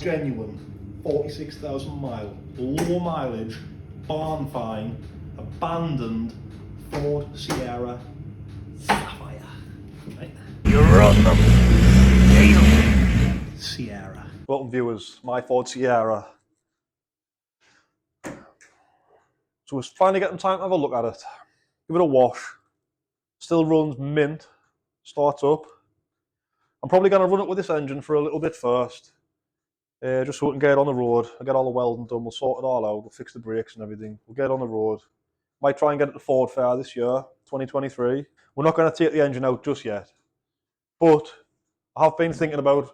genuine, 46,000 mile, low mileage, barn fine, abandoned Ford Sierra Sapphire. Right. You're on them. Sierra. Welcome viewers, my Ford Sierra. So we're finally getting time to have a look at it. Give it a wash. Still runs mint. Starts up. I'm probably going to run it with this engine for a little bit first. Just so we can get it on the road. I'll get all the welding done, we'll sort it all out, we'll fix the brakes and everything. We'll get it on the road. Might try and get it to Ford Fair this year, 2023. We're not going to take the engine out just yet. But I have been thinking about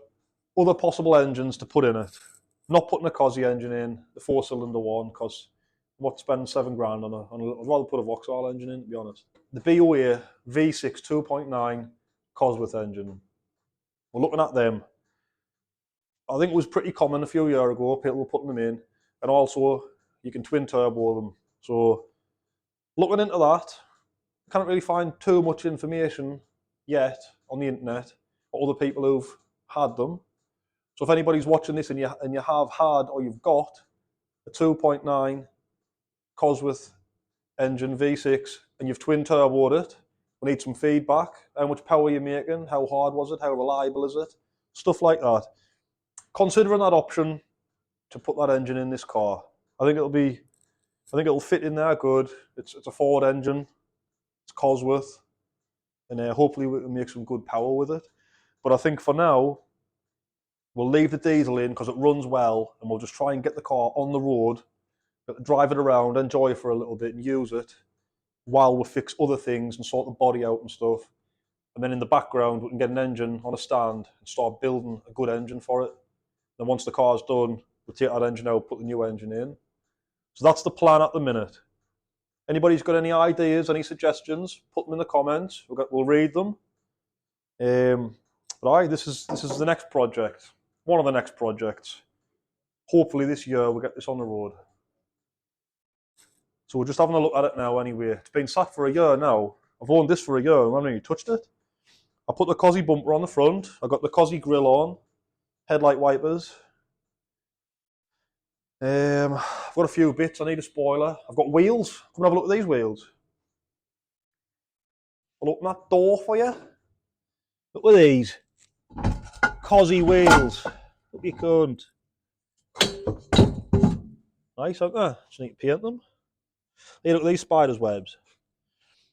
other possible engines to put in it. Not putting a Cosy engine in, the 4-cylinder one, because what spend $7 grand on a I'd rather put a Vauxhall engine in, to be honest. The BOA V6 2.9 Cosworth engine. We're looking at them. I think it was pretty common a few years ago, people were putting them in, and also you can twin turbo them. So looking into that, I can't really find too much information yet on the internet or other people who've had them. So if anybody's watching this and you have had or you've got a 2.9 Cosworth engine V6 and you've twin turboed it, we need some feedback. How much power you're making, how hard was it, how reliable is it, stuff like that. Considering that option to put that engine in this car, I think it'll fit in there good. It's a Ford engine, it's Cosworth, and hopefully we can make some good power with it. But I think for now, we'll leave the diesel in because it runs well, and we'll just try and get the car on the road, drive it around, enjoy it for a little bit and use it while we fix other things and sort the body out and stuff. And then in the background, we can get an engine on a stand and start building a good engine for it. Then once the car's done, we'll take that engine out, put the new engine in. So that's the plan at the minute. Anybody's got any ideas, any suggestions, put them in the comments. We'll read them. But this is the next project. One of the next projects. Hopefully this year we'll get this on the road. So we're just having a look at it now anyway. It's been sat for a year now. I've owned this for a year, I haven't even touched it. I put the Cosy bumper on the front. I got the Cosy grille on. Headlight wipers. I've got a few bits. I need a spoiler. I've got wheels. Come and have a look at these wheels. I'll open that door for you. Look at these. Cosy wheels. Look you cunt. Nice, aren't they? Just need to paint them. Hey, look at these spider's webs.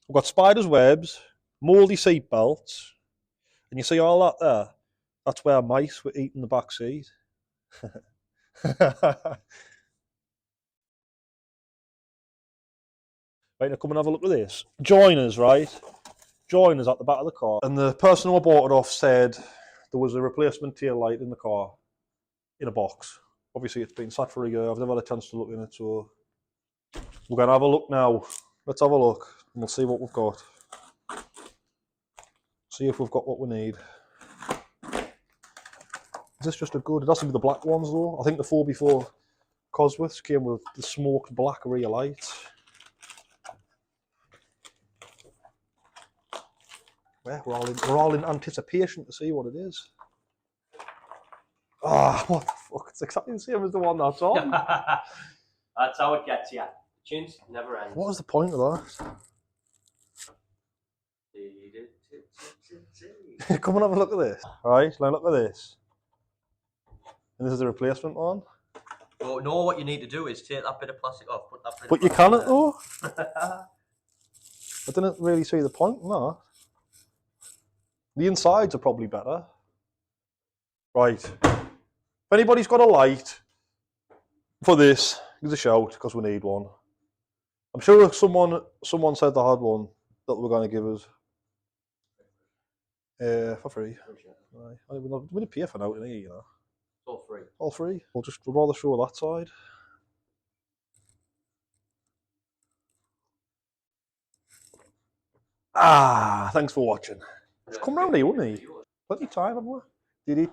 I've got spider's webs, mouldy seat belts, and you see all that there? That's where mice were eating the back seat. Right, now come and have a look at this. Joiners, right? Joiners at the back of the car. And the person who I bought it off said there was a replacement tail light in the car in a box. Obviously, it's been sat for a year. I've never had a chance to look in it, so we're going to have a look now. Let's have a look, and we'll see what we've got. See if we've got what we need. Is this just a good? It has to be the black ones, though. I think the 4x4 Cosworths came with the smoked black rear lights. Yeah, we're all in anticipation to see what it is. Ah, what the fuck? It's exactly the same as the one that's on. That's how it gets you. Tunes never ends. What was the point of that? Come and have a look at this. Right, now look at this. And this is the replacement one. Oh, no, what you need to do is take that bit of plastic off, put that bit But of you plastic can't though. I didn't really see the point in that. The insides are probably better. Right. If anybody's got a light for this, give us a shout because we need one. I'm sure someone said they had one that they were going to give us. For free. Right. I don't even know. We need to pay for now, you know. All free. All free. We'll rather show that side. Thanks for watching. Just come round here, wouldn't he? Plenty of time, haven't we?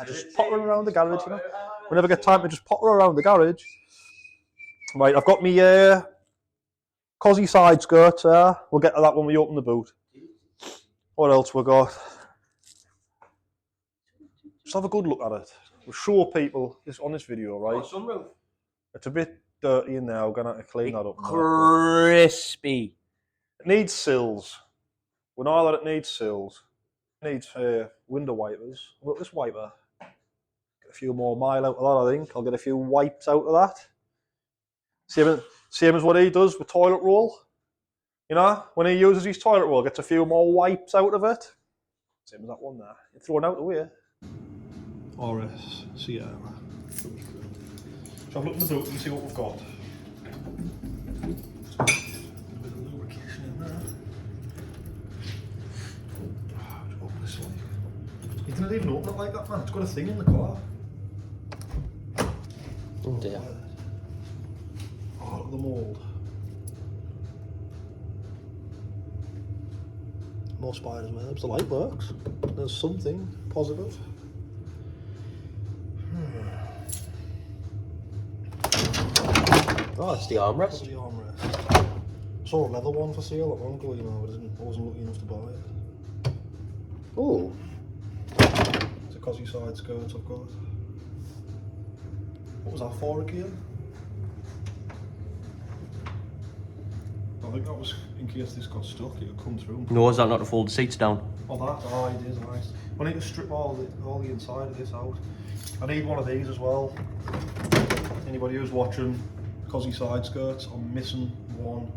Just potter around the garage, you know. We never get time to just potter around the garage. Right, I've got me Cosy side skirts there. We'll get to that when we open the boot. What else we got? Just have a good look at it. We'll show people this on this video, right? Oh, sunroof. It's a bit dirty in there. We're gonna have to clean that up. Crispy. It needs sills. We know that it needs sills. It needs window wipers. Look, this wiper. Get a few more mile out of that, I think. I'll get a few wipes out of that. Same as what he does with toilet roll. You know, when he uses his toilet roll, gets a few more wipes out of it. Same as that one there. You're throwing out the way. RS Sierra. So I've looked in the book and see what we've got. A bit of lubrication in there. Open this one. You didn't even open it like that, man. It's got a thing in the car. Oh dear. Oh, look at the mould. More spiders, man. The light works. There's something positive. Oh, it's the armrest. The armrest. Saw a leather one for sale at long ago, you know, I wasn't lucky enough to buy it. Oh. It's a cosy side skirt I've got. What was that for again? I think that was in case this got stuck, it would come through. No, is that not to fold the seats down? Oh, that? Oh, it is nice. I need to strip all the inside of this out. I need one of these as well. Anybody who's watching cosy side skirts, I'm missing one.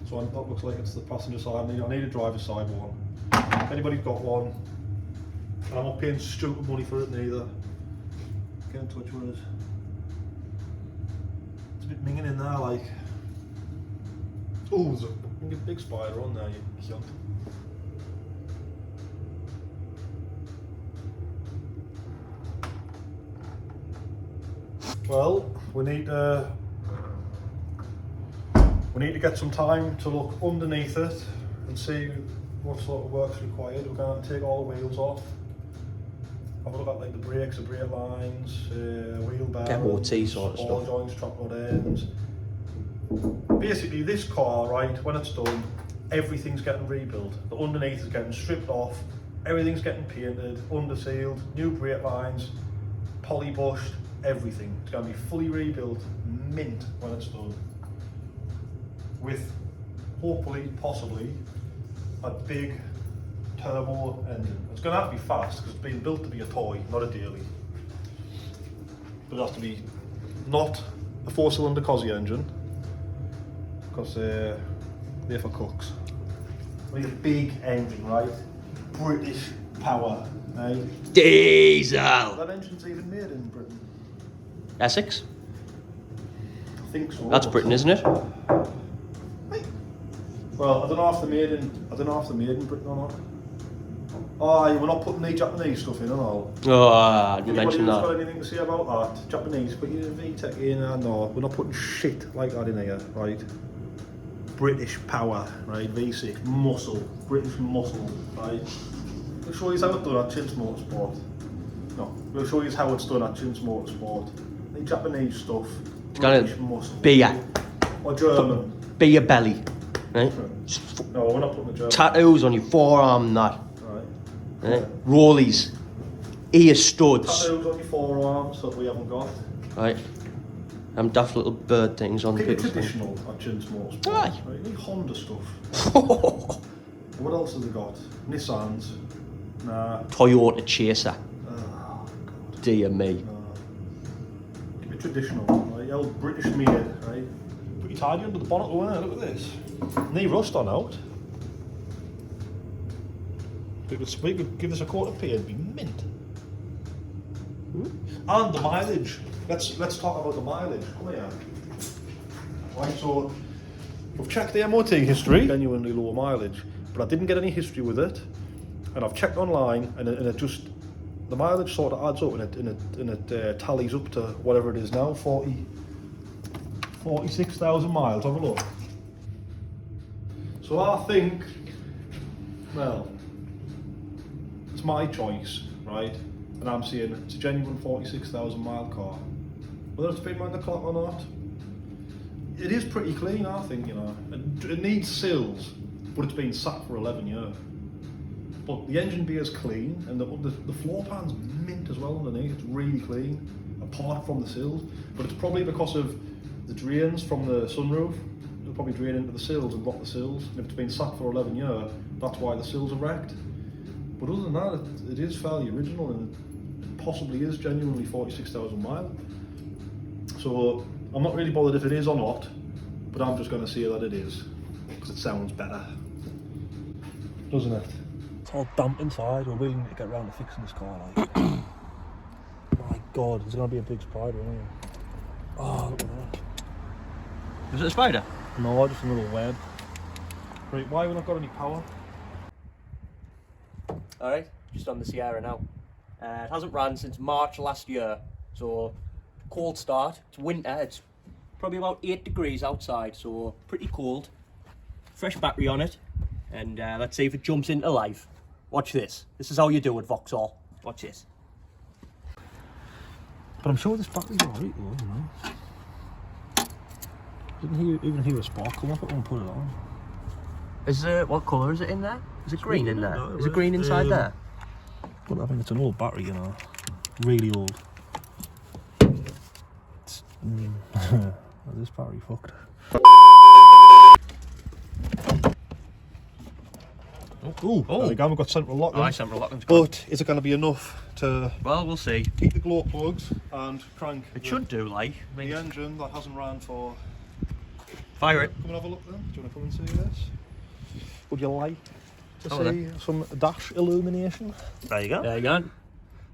So that looks like it's the passenger side. I need a driver's side one. If anybody's got one, and I'm not paying stupid money for it neither, get in touch with us. It's a bit minging in there, like. Oh, there's a big spider on there, you cunt. Well, we need to get some time to look underneath it and see what sort of work's required. We're going to take all the wheels off, have a look at like the brakes, the brake lines, wheel bearings, MOT sort of ball stuff. joints, trap rod ends. Basically, this car, right, when it's done, everything's getting rebuilt. The underneath is getting stripped off, everything's getting painted, undersealed, new brake lines, polybushed, everything. It's going to be fully rebuilt, mint when it's done. With, hopefully, possibly, a big turbo engine. It's going to have to be fast because it's being built to be a toy, not a daily. But it has to be not a 4-cylinder cosy engine, because they're for cooks. We need a big engine, right? British power, right? Diesel. That engine's even made in Britain. Essex? I think so. That's Britain, isn't it? Well, I don't know if they're made in Britain or not. Oh, we're not putting any Japanese stuff in and all. Oh, you mentioned Anybody who's that. got anything to say about that? Japanese, put your VTEC in, no, we're not putting shit like that in here, right? British power, right? V6, muscle, British muscle, right? We'll show you how it's done at Chintz Motorsport. No, we'll show you how it's done at Chintz Motorsport. The Japanese stuff, It's British got a muscle. beer. Or German. Beer belly. Right? No, we're not putting the German. Tattoos on your forearm and that. Right. Right? Rollies. Ear studs. Tattoos on your forearms that we haven't got. Right? Daft little bird things on Keep it people's things. traditional at Chintz Motorsport. Aye. Right, you need Honda stuff. What else have they got? Nissans. Nah. Toyota Chaser. Oh, God. Dear me. No. Keep it traditional, right? Old British made, right? Pretty tidy under the bonnet, though, isn't it? Look at this. No rust on out. We could give this a quarter P and be mint. And the mileage. Let's talk about the mileage. Come here. Right, so we've checked the MOT history, genuinely low mileage, but I didn't get any history with it. And I've checked online, and it just, the mileage sort of adds up, and it tallies up to whatever it is now, 46,000 miles. Have a look. So I think, well, it's my choice, right? And I'm saying it's a genuine 46,000 mile car. Whether it's been round the clock or not, it is pretty clean, I think, you know. It needs sills, but it's been sat for 11 years. But the engine bay is clean, and the floor pan's mint as well underneath. It's really clean, apart from the sills. But it's probably because of the drains from the sunroof. It'll probably drain into the sills and block the sills. And if it's been sat for 11 years, that's why the sills are wrecked. But other than that, it is fairly original, and it possibly is genuinely 46,000 miles. So I'm not really bothered if it is or not, but I'm just going to say that it is, because it sounds better, doesn't it? It's all damp inside. We're really need to get around to fixing this car. Like. My God, there's going to be a big spider in here. Oh, look at that. Is it a spider? No, just a little web. Right, why have we not got any power? Alright, just on the Sierra now. It hasn't ran since March last year, so cold start. It's winter, it's probably about 8 degrees outside, so pretty cold. Fresh battery on it, and let's see if it jumps into life. Watch this. This is how you do it, Vauxhall. Watch this. But I'm sure this battery's alright though, you know. Didn't even hear a spark come off it when we put it on. Is what colour is it in there? Is it green in there? No, Is it green inside there? But I think it's an old battery, you know. Really old. This battery fucked. Oh, there we go, we've got central locking. Aye, central locking's good. But is it going to be enough to Well, we'll see. keep the glow plugs and crank It should do, like. I the mean, engine that hasn't ran for... fire it. Come and have a look then. Do you want to come and see this? Would you like to Oh, see some dash illumination? There you go. There you go.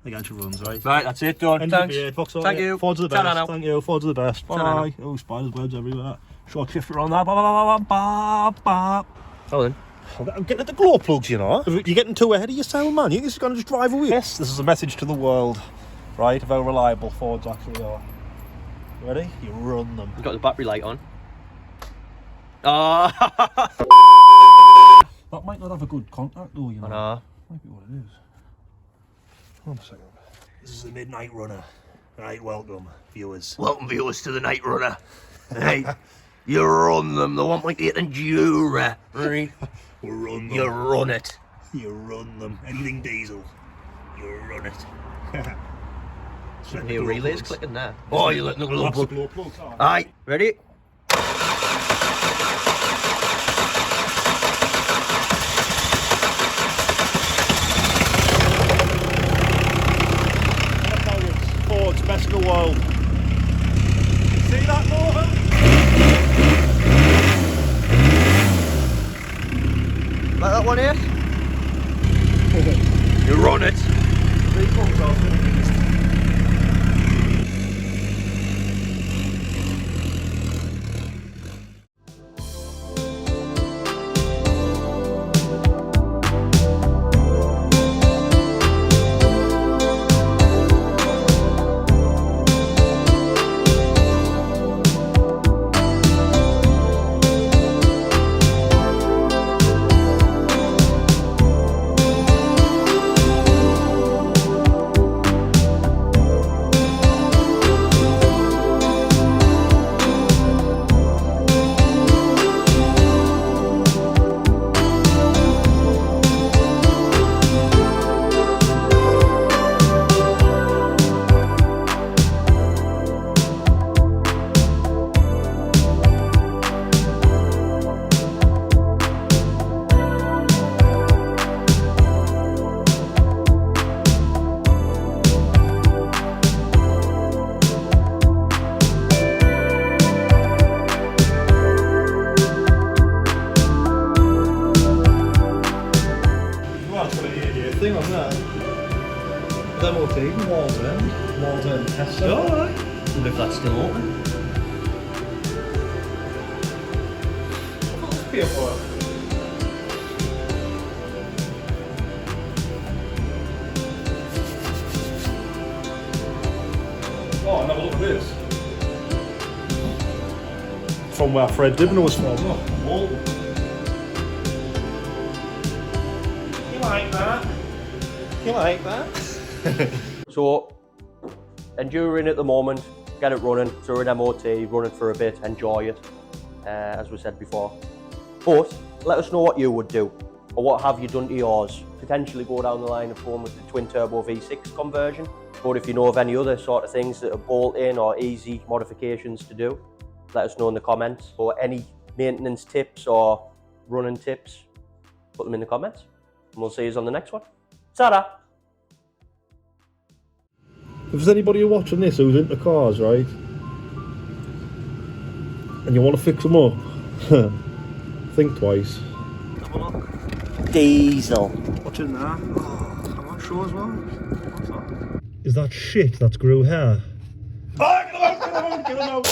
The engine runs, right? Right, that's it, done. Engine Thanks. beard, Vauxhall, Thank yeah. you. Forward to the Ta-ra best. now. Thank you. Forward to the best. Ta-ra Bye. Oh, spiders, webs everywhere. Short shifter on that. Ba, ba, ba, ba, ba, ba. Oh, then. I'm getting at the glow plugs, you know. You're getting too ahead of yourself, man. You're just going to just drive away. Yes, this is a message to the world, right, of how reliable Fords actually are. Ready? You run them. You've got the battery light on. Ah! That might not have a good contact though, you know. I know. Might be what it is. Hold on a second. This is the Midnight Runner. Right, welcome, viewers. Welcome, viewers, to the Night Runner. Hey, you run them. They want like 8 Endura. Right? We'll run them. You run it. You run them. Anything diesel. You run it. Your relay's clicking there. Oh, you're letting the glow That's the plug. glow plugs. All right. Alright, ready? Ford's best in the world. See that, Norton? Like that one here? You run it. Thing on that. MOT, Wall's End test. Alright. Wonder if that's still open. What's the for? Oh, and have a look at this. From where Fred Dibner was from. Oh, Walton. You like that? You like that? So, enduring at the moment, get it running, so we're in MOT, run it for a bit, enjoy it, as we said before. But, let us know what you would do. or what have you done to yours. Potentially go down the line of going with the twin turbo V6 conversion. Or if you know of any other sort of things that are bolt-in or easy modifications to do, let us know in the comments. Or any maintenance tips or running tips, put them in the comments. And we'll see you on the next one. Ta-da! If there's anybody watching this who's into cars, right, and you want to fix them up, think twice. Have a look. Diesel. What's in there? Oh, I'm not sure as well. What's that? Is that shit that's grew hair? Oh, get him out, get him out, get him out!